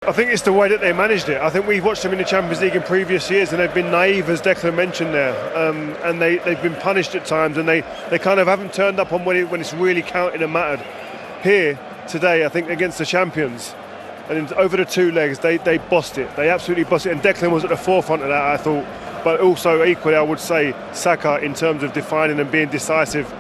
I think it's the way that they managed it. I think we've watched them in the Champions League in previous years and they've been naive, as Declan mentioned there, and they've been punished at times, and they kind of haven't turned up on when it's really counted and mattered. Here today, I think against the champions, and over the two legs, they bossed it. They absolutely bossed it, and Declan was at the forefront of that, I thought. But also equally, I would say Saka, in terms of defining and being decisive.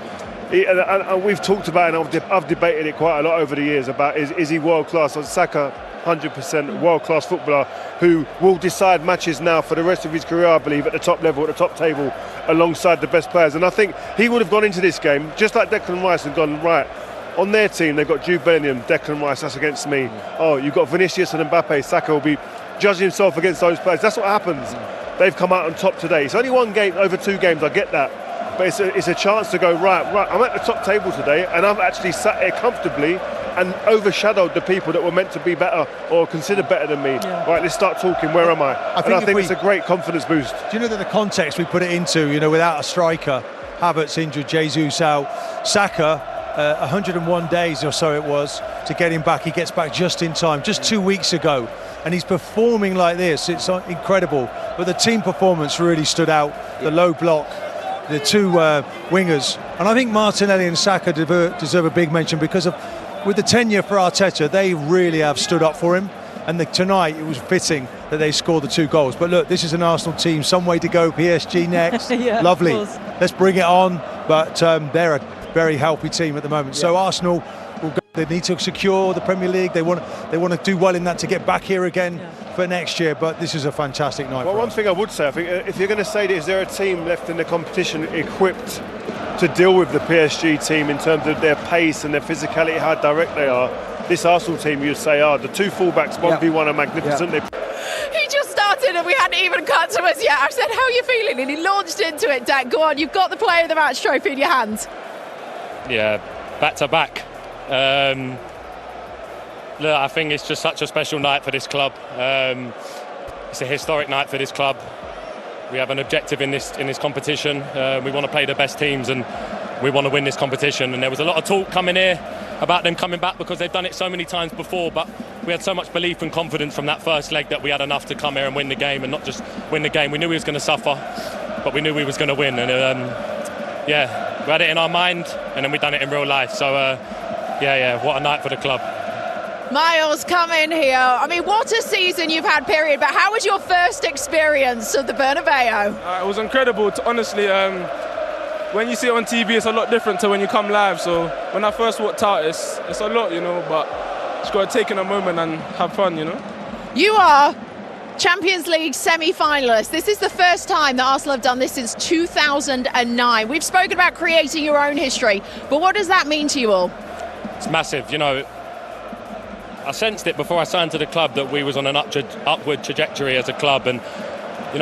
And we've talked about it, and I've debated it quite a lot over the years about is he world class? So Saka, 100% world class footballer who will decide matches now for the rest of his career, I believe, at the top level, at the top table, alongside the best players. And I think he would have gone into this game just like Declan Rice and gone, right, on their team they've got Jude Bellingham, Declan Rice, that's against me. Oh, you've got Vinicius and Mbappe. Saka will be judging himself against those players. That's what happens. They've come out on top today. It's only one game over two games, I get that. But it's a chance to go, right, I'm at the top table today, and I've actually sat here comfortably and overshadowed the people that were meant to be better or considered better than me. Yeah. Right, let's start talking. Where am I? I think it's a great confidence boost. Do you know that the context we put it into, without a striker, Havertz injured, Jesus out, Saka, 101 days or so it was to get him back. He gets back just in time, just 2 weeks ago, and he's performing like this. It's incredible. But the team performance really stood out. The low block, the two wingers, and I think Martinelli and Saka deserve a big mention because with the tenure for Arteta, they really have stood up for him. And tonight it was fitting that they scored the 2 goals. But look, this is an Arsenal team, some way to go. PSG next, yeah, lovely. Let's bring it on. But they're a very healthy team at the moment. Yeah. So Arsenal will go. They need to secure the Premier League. They want to do well in that to get back here again for next year. But this is a fantastic night. Well, one thing I would say, I think, if you're going to say that, is there a team left in the competition equipped to deal with the PSG team in terms of their pace and their physicality, how direct they are? This Arsenal team, you'd say, the 2 fullbacks, 1v1 are magnificent. He just started and we hadn't even cut to us yet. I said, how are you feeling? And he launched into it, Dad. Go on, you've got the Player of the Match trophy in your hands. Yeah, back to back. Look, I think it's just such a special night for this club. It's a historic night for this club. We have an objective in this competition. We want to play the best teams and we want to win this competition. And there was a lot of talk coming here about them coming back because they've done it so many times before, but we had so much belief and confidence from that first leg that we had enough to come here and win the game, and not just win the game. We knew we was going to suffer, but we knew we was going to win. And we had it in our mind, and then we done it in real life. So what a night for the club. Miles, come in here. I mean, what a season you've had, period. But how was your first experience of the Bernabeu? It was incredible. Honestly, when you see it on TV, it's a lot different to when you come live. So when I first walked out, it's a lot, but just got to take in a moment and have fun, You are Champions League semi-finalists. This is the first time that Arsenal have done this since 2009. We've spoken about creating your own history, but what does that mean to you all? It's massive, I sensed it before I signed to the club that we was on an upward trajectory as a club, and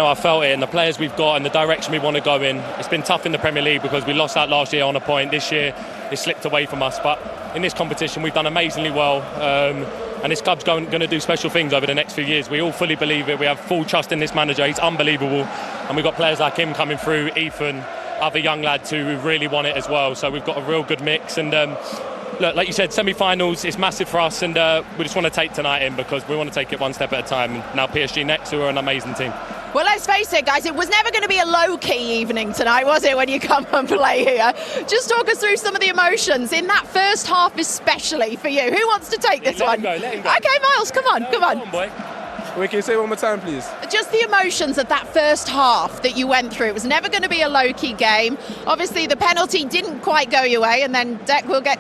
I felt it in the players we've got and the direction we want to go in. It's been tough in the Premier League because we lost out last year on a point. This year it slipped away from us, but in this competition we've done amazingly well, and this club's going to do special things over the next few years. We all fully believe it. We have full trust in this manager. He's unbelievable, and we've got players like him coming through, Ethan, other young lads who really want it as well. So we've got a real good mix, and look, like you said, semi-finals is massive for us, and we just want to take tonight in because we want to take it one step at a time. And now PSG next, who are an amazing team. Well, let's face it, guys, it was never going to be a low-key evening tonight, was it, when you come and play here? Just talk us through some of the emotions in that first half, especially for you. Who wants to take this one? Let him go. Okay, Miles, come on. Come on, boy. Wait, can you say it one more time, please? Just the emotions of that first half that you went through. It was never going to be a low-key game. Obviously, the penalty didn't quite go your way, and then Dec will get